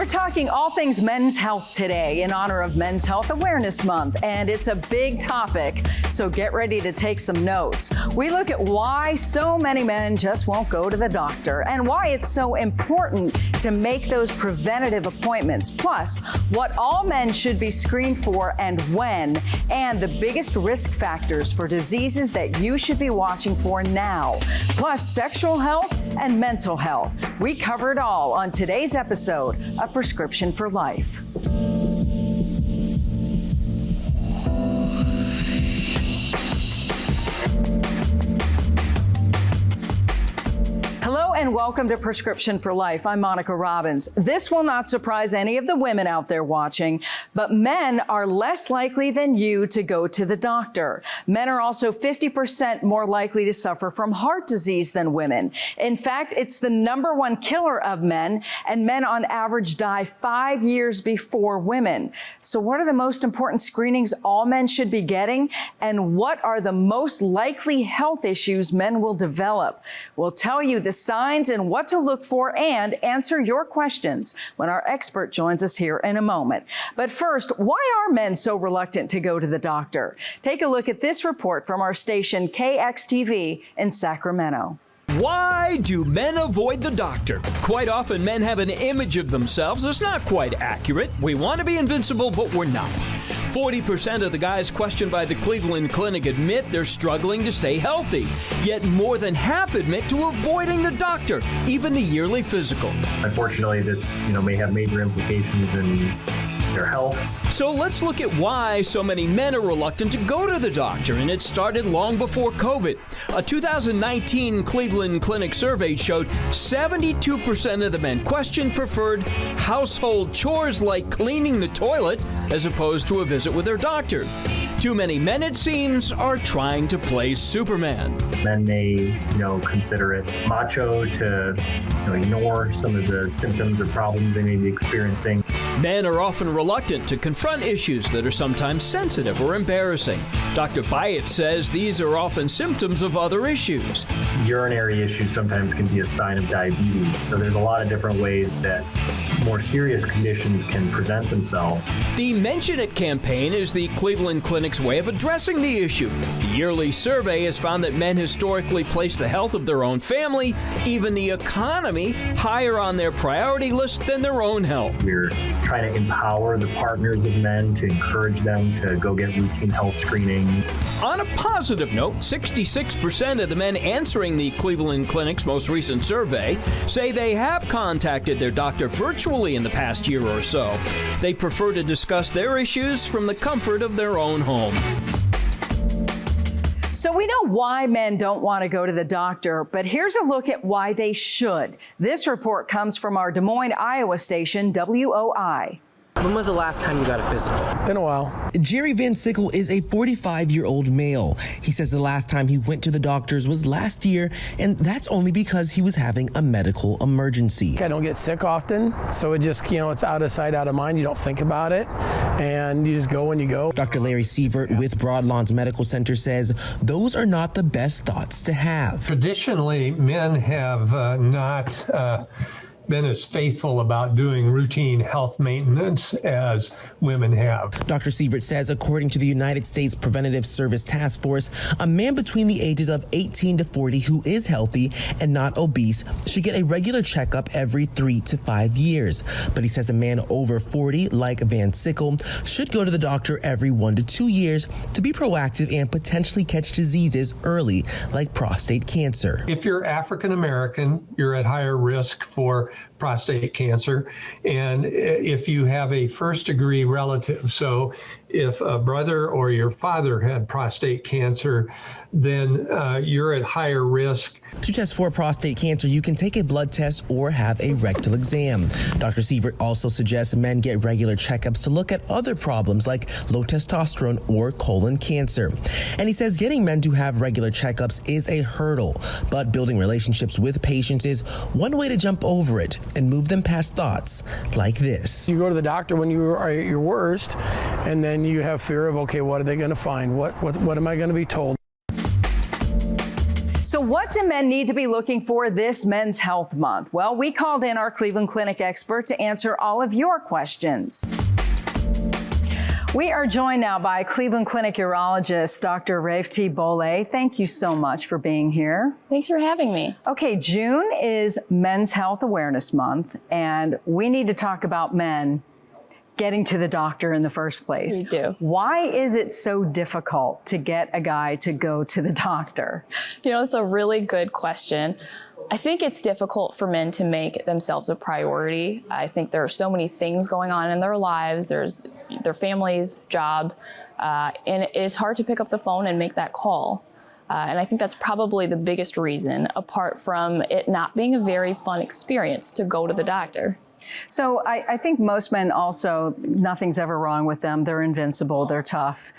We're talking all things men's health today in honor of Men's Health Awareness Month, and it's a big topic, so get ready to take some notes. We look at why so many men just won't go to the doctor and why it's so important to make those preventative appointments, plus what all men should be screened for and when, and the biggest risk factors for diseases that you should be watching for now, plus sexual health and mental health. We cover it all on today's episode, A Prescription for Life. Hello and welcome to Prescription for Life. I'm Monica Robbins. This will not surprise any of the women out there watching, but men are less likely than you to go to the doctor. Men are also 50% more likely to suffer from heart disease than women. In fact, it's the #1 killer of men, and men on average die 5 years before women. So what are the most important screenings all men should be getting? And what are the most likely health issues men will develop? We'll tell you the signs and what to look for and answer your questions when our expert joins us here in a moment. But first, why are men so reluctant to go to the doctor? Take a look at this report from our station KXTV in Sacramento. Why do men avoid the doctor? Quite often, men have an image of themselves that's not quite accurate. We want to be invincible, but we're not. 40% of the guys questioned by the Cleveland Clinic admit they're struggling to stay healthy. Yet more than half admit to avoiding the doctor, even the yearly physical. Unfortunately, this may have major implications in their health. So let's look at why so many men are reluctant to go to the doctor, and it started long before COVID. A 2019 Cleveland Clinic survey showed 72% of the men questioned preferred household chores like cleaning the toilet as opposed to a visit with their doctor. Too many men, it seems, are trying to play Superman. Men may, consider it macho to ignore some of the symptoms or problems they may be experiencing. Men are often reluctant to confront issues that are sometimes sensitive or embarrassing. Dr. Byatt says these are often symptoms of other issues. Urinary issues sometimes can be a sign of diabetes, so there's a lot of different ways that more serious conditions can present themselves. The Mention It campaign is the Cleveland Clinic's way of addressing the issue. The yearly survey has found that men historically place the health of their own family, even the economy, higher on their priority list than their own health. We're trying to empower the partners of men to encourage them to go get routine health screening. On a positive note, 66% of the men answering the Cleveland Clinic's most recent survey say they have contacted their doctor virtually in the past year or so. They prefer to discuss their issues from the comfort of their own home. So we know why men don't want to go to the doctor, but here's a look at why they should. This report comes from our Des Moines, Iowa station, WOI. When was the last time you got a physical? Been a while. Jerry Van Sickle is a 45-year-old male. He says the last time he went to the doctors was last year, and that's only because he was having a medical emergency. I don't get sick often, so it just, it's out of sight, out of mind. You don't think about it, and you just go when you go. Dr. Larry Sievert with Broadlawns Medical Center says those are not the best thoughts to have. Traditionally, men have not been as faithful about doing routine health maintenance as women have. Dr. Sievert says, according to the United States Preventative Service Task Force, a man between the ages of 18 to 40 who is healthy and not obese should get a regular checkup every 3 to 5 years. But he says a man over 40, like Van Sickle, should go to the doctor every 1 to 2 years to be proactive and potentially catch diseases early, like prostate cancer. If you're African American, you're at higher risk for prostate cancer, and if you have a first-degree relative, so if a brother or your father had prostate cancer, then you're at higher risk. To test for prostate cancer, you can take a blood test or have a rectal exam. Dr. Sievert also suggests men get regular checkups to look at other problems like low testosterone or colon cancer. And he says getting men to have regular checkups is a hurdle, but building relationships with patients is one way to jump over it and move them past thoughts like this. You go to the doctor when you are at your worst, and then you have fear of, okay, what are they going to find? What am I going to be told? So what do men need to be looking for this Men's Health Month? Well, we called in our Cleveland Clinic expert to answer all of your questions. We are joined now by Cleveland Clinic urologist, Dr. Raevti Bole. Thank you so much for being here. Thanks for having me. Okay, June is Men's Health Awareness Month, and we need to talk about men getting to the doctor in the first place. We do. Why is it so difficult to get a guy to go to the doctor? You know, it's a really good question. I think it's difficult for men to make themselves a priority. I think there are so many things going on in their lives. There's their families, job, and it's hard to pick up the phone and make that call. And I think that's probably the biggest reason, apart from it not being a very fun experience to go to the doctor. So I think most men also, nothing's ever wrong with them. They're invincible, they're tough.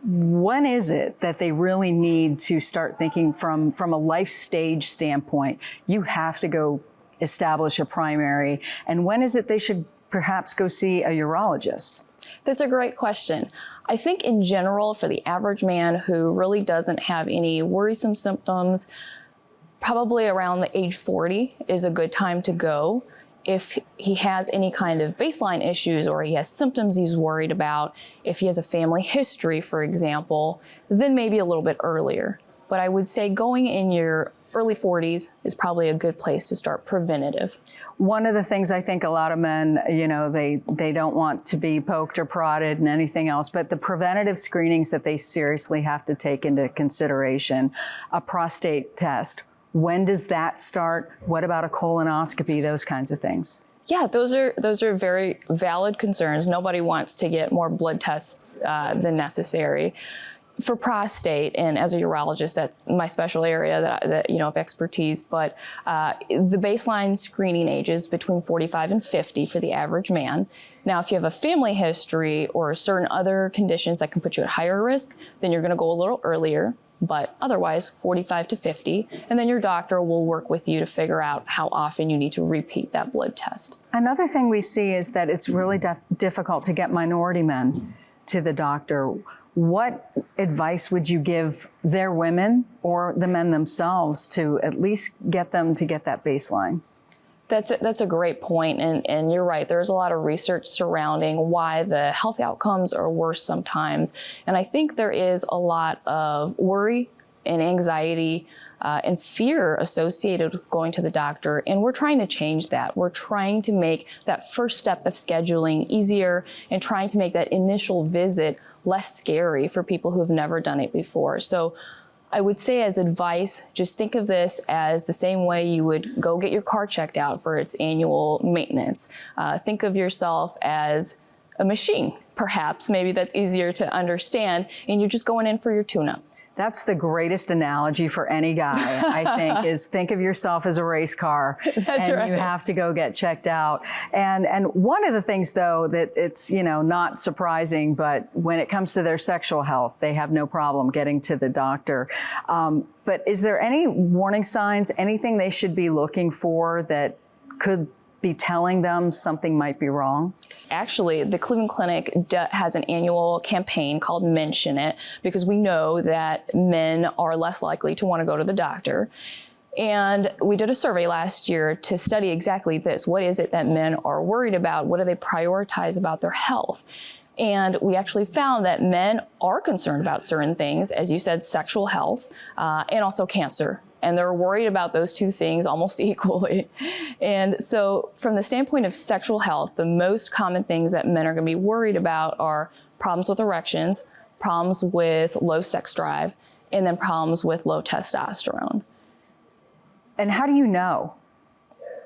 When is it that they really need to start thinking from a life stage standpoint, you have to go establish a primary? And when is it they should perhaps go see a urologist? That's a great question. I think in general, for the average man who really doesn't have any worrisome symptoms, probably around the age 40 is a good time to go. If he has any kind of baseline issues or he has symptoms he's worried about, if he has a family history, for example, then maybe a little bit earlier. But I would say going in your early 40s is probably a good place to start preventative. One of the things I think a lot of men, you know, they don't want to be poked or prodded and anything else, but the preventative screenings that they seriously have to take into consideration, a prostate test. When does that start? What about a colonoscopy? Those kinds of things. Yeah, those are very valid concerns. Nobody wants to get more blood tests than necessary. For prostate, and as a urologist, that's my special area that you know of expertise. But the baseline screening age is between 45 and 50 for the average man. Now, if you have a family history or certain other conditions that can put you at higher risk, then you're going to go a little earlier. But otherwise, 45 to 50, and then your doctor will work with you to figure out how often you need to repeat that blood test. Another thing we see is that it's really difficult to get minority men to the doctor. What advice would you give their women or the men themselves to at least get them to get that baseline? That's a great point, and you're right. There's a lot of research surrounding why the health outcomes are worse sometimes, and I think there is a lot of worry and anxiety and fear associated with going to the doctor, and we're trying to change that. We're trying to make that first step of scheduling easier and trying to make that initial visit less scary for people who've never done it before. So I would say as advice, just think of this as the same way you would go get your car checked out for its annual maintenance. Think of yourself as a machine, perhaps. Maybe that's easier to understand, and you're just going in for your tune-up. That's the greatest analogy for any guy, I think, is think of yourself as a race car. That's and right. You have to go get checked out. And one of the things, though, that it's, you know, not surprising, but when it comes to their sexual health, they have no problem getting to the doctor. But is there any warning signs, anything they should be looking for that could be telling them something might be wrong? Actually, the Cleveland Clinic has an annual campaign called Mention It, because we know that men are less likely to want to go to the doctor. And we did a survey last year to study exactly this. What is it that men are worried about? What do they prioritize about their health? And we actually found that men are concerned about certain things, as you said, sexual health, and also cancer. And they're worried about those two things almost equally. And so from the standpoint of sexual health, the most common things that men are going to be worried about are problems with erections, problems with low sex drive, and then problems with low testosterone. And how do you know?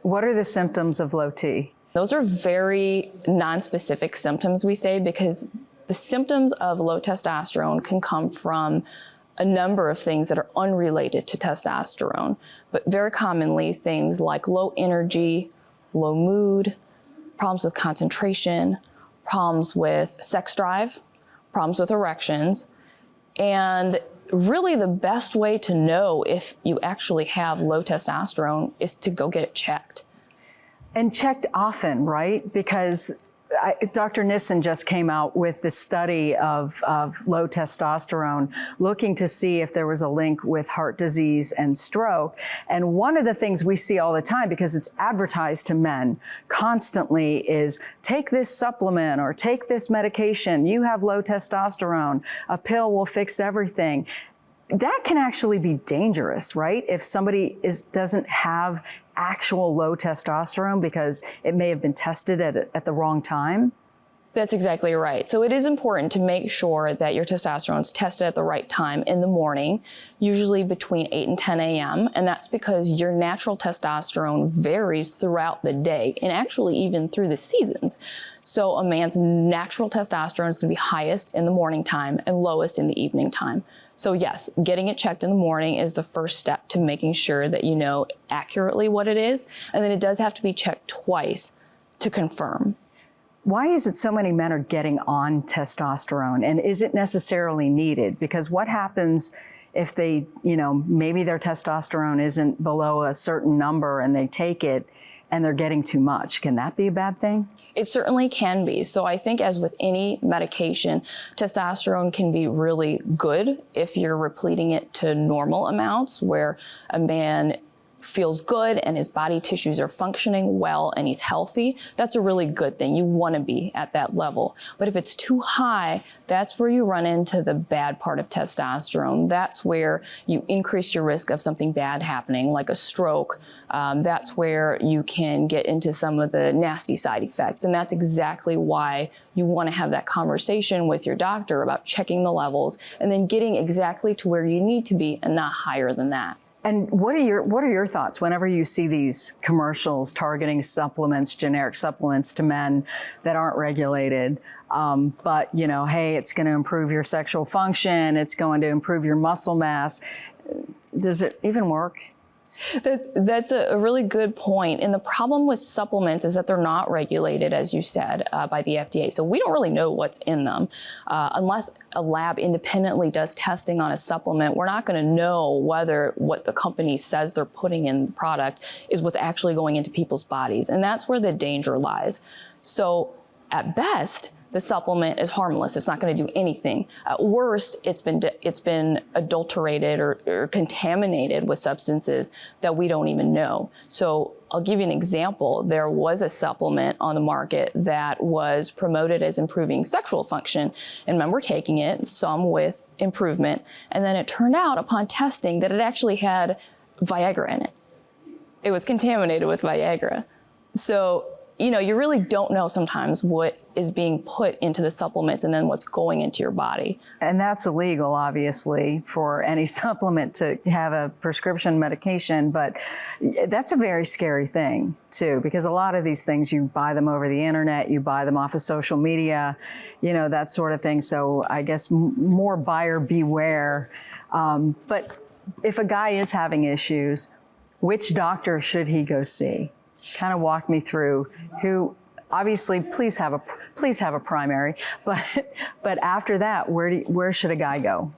What are the symptoms of low T? Those are very nonspecific symptoms, we say, because the symptoms of low testosterone can come from a number of things that are unrelated to testosterone, but very commonly things like low energy, low mood, problems with concentration, problems with sex drive, problems with erections. And really the best way to know if you actually have low testosterone is to go get it checked. And checked often, right? Because Dr. Nissen just came out with this study of low testosterone, looking to see if there was a link with heart disease and stroke. And one of the things we see all the time, because it's advertised to men constantly, is take this supplement or take this medication. You have low testosterone. A pill will fix everything. That can actually be dangerous, right? If somebody doesn't have actual low testosterone because it may have been tested at the wrong time. That's exactly right. So it is important to make sure that your testosterone is tested at the right time in the morning, usually between 8 and 10 a.m. And that's because your natural testosterone varies throughout the day and actually even through the seasons. So a man's natural testosterone is going to be highest in the morning time and lowest in the evening time. So yes, getting it checked in the morning is the first step to making sure that you know accurately what it is. And then it does have to be checked twice to confirm. Why is it so many men are getting on testosterone, and is it necessarily needed? Because what happens if they, maybe their testosterone isn't below a certain number and they take it and they're getting too much? Can that be a bad thing? It certainly can be. So I think, as with any medication, testosterone can be really good if you're repleting it to normal amounts, where a man feels good and his body tissues are functioning well and he's healthy. That's a really good thing. You want to be at that level. But if it's too high, that's where you run into the bad part of testosterone. That's where you increase your risk of something bad happening, like a stroke. That's where you can get into some of the nasty side effects. And that's exactly why you want to have that conversation with your doctor about checking the levels and then getting exactly to where you need to be and not higher than that. And what are your thoughts whenever you see these commercials targeting supplements, generic supplements to men that aren't regulated? But hey, it's going to improve your sexual function. It's going to improve your muscle mass. Does it even work? That's a really good point. And the problem with supplements is that they're not regulated, as you said, by the FDA. So we don't really know what's in them. Unless a lab independently does testing on a supplement, we're not going to know whether what the company says they're putting in the product is what's actually going into people's bodies. And that's where the danger lies. So at best, the supplement is harmless. It's not going to do anything. At worst, it's been adulterated or contaminated with substances that we don't even know. So I'll give you an example. There was a supplement on the market that was promoted as improving sexual function, and men were taking it, some with improvement, and then it turned out upon testing that it actually had Viagra in it. It was contaminated with Viagra. So you really don't know sometimes what is being put into the supplements and then what's going into your body. And that's illegal, obviously, for any supplement to have a prescription medication. But that's a very scary thing, too, because a lot of these things, you buy them over the internet, you buy them off of social media, that sort of thing. So I guess more buyer beware. But if a guy is having issues, which doctor should he go see? Kind of walk me through who. Obviously, please have a primary, but after that, where should a guy go?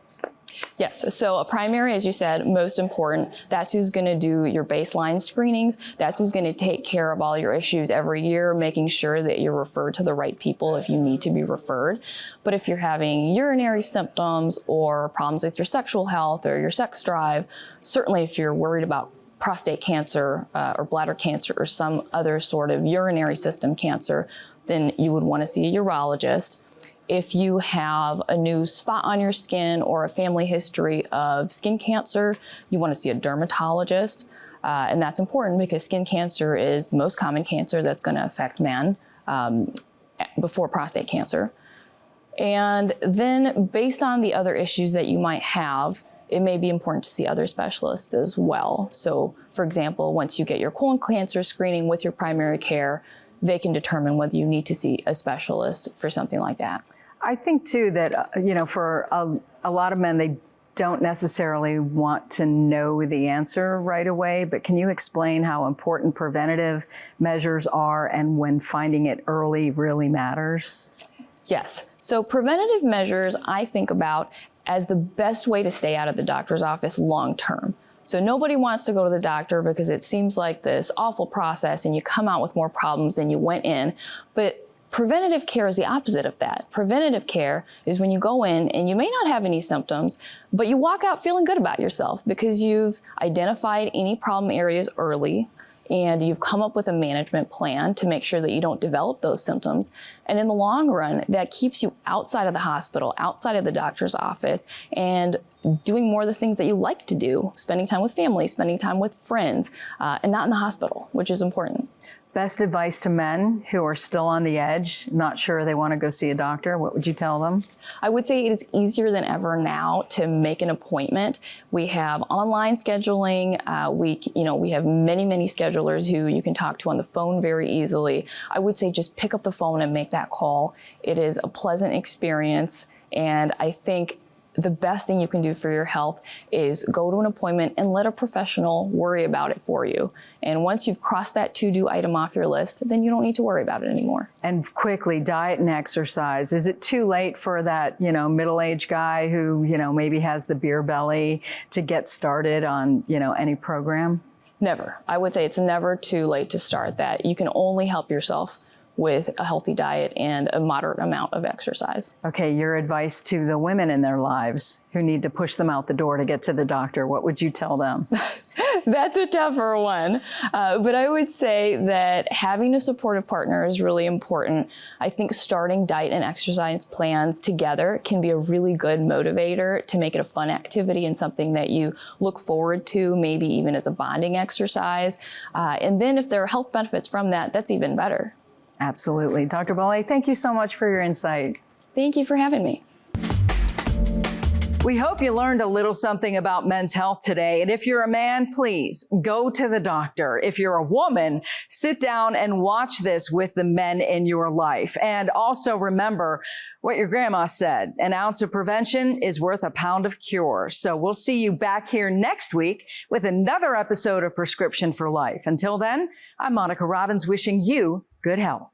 Yes, so a primary, as you said, most important. That's who's going to do your baseline screenings. That's who's going to take care of all your issues every year, making sure that you're referred to the right people if you need to be referred. But if you're having urinary symptoms or problems with your sexual health or your sex drive, certainly if you're worried about prostate cancer or bladder cancer or some other sort of urinary system cancer, then you would want to see a urologist. If you have a new spot on your skin or a family history of skin cancer, you want to see a dermatologist. And that's important because skin cancer is the most common cancer that's going to affect men before prostate cancer. And then based on the other issues that you might have, it may be important to see other specialists as well. So, for example, once you get your colon cancer screening with your primary care, they can determine whether you need to see a specialist for something like that. I think, too, that, for a lot of men, they don't necessarily want to know the answer right away, but can you explain how important preventative measures are and when finding it early really matters? Yes. So preventative measures I think about as the best way to stay out of the doctor's office long term. So nobody wants to go to the doctor because it seems like this awful process and you come out with more problems than you went in. But Preventative care is the opposite of that. Preventative care is when you go in and you may not have any symptoms, but you walk out feeling good about yourself because you've identified any problem areas early and you've come up with a management plan to make sure that you don't develop those symptoms. And in the long run, that keeps you outside of the hospital, outside of the doctor's office, and doing more of the things that you like to do, spending time with family, spending time with friends, and not in the hospital, which is important. Best advice to men who are still on the edge, not sure they want to go see a doctor, what would you tell them? I would say it is easier than ever now to make an appointment. We have online scheduling. We have many schedulers who you can talk to on the phone very easily. I would say just pick up the phone and make that call. It is a pleasant experience, and I think the best thing you can do for your health is go to an appointment and let a professional worry about it for you. And once you've crossed that to-do item off your list, then you don't need to worry about it anymore. And quickly, diet and exercise. Is it too late for that, middle-aged guy who, maybe has the beer belly to get started on, any program? Never. I would say it's never too late to start that. You can only help yourself with a healthy diet and a moderate amount of exercise. Okay, your advice to the women in their lives who need to push them out the door to get to the doctor, what would you tell them? That's a tougher one. But I would say that having a supportive partner is really important. I think starting diet and exercise plans together can be a really good motivator to make it a fun activity and something that you look forward to, maybe even as a bonding exercise. And then if there are health benefits from that, that's even better. Absolutely. Dr. Bole, thank you so much for your insight. Thank you for having me. We hope you learned a little something about men's health today. And if you're a man, please go to the doctor. If you're a woman, sit down and watch this with the men in your life. And also remember what your grandma said, an ounce of prevention is worth a pound of cure. So we'll see you back here next week with another episode of Prescription for Life. Until then, I'm Monica Robbins wishing you good health.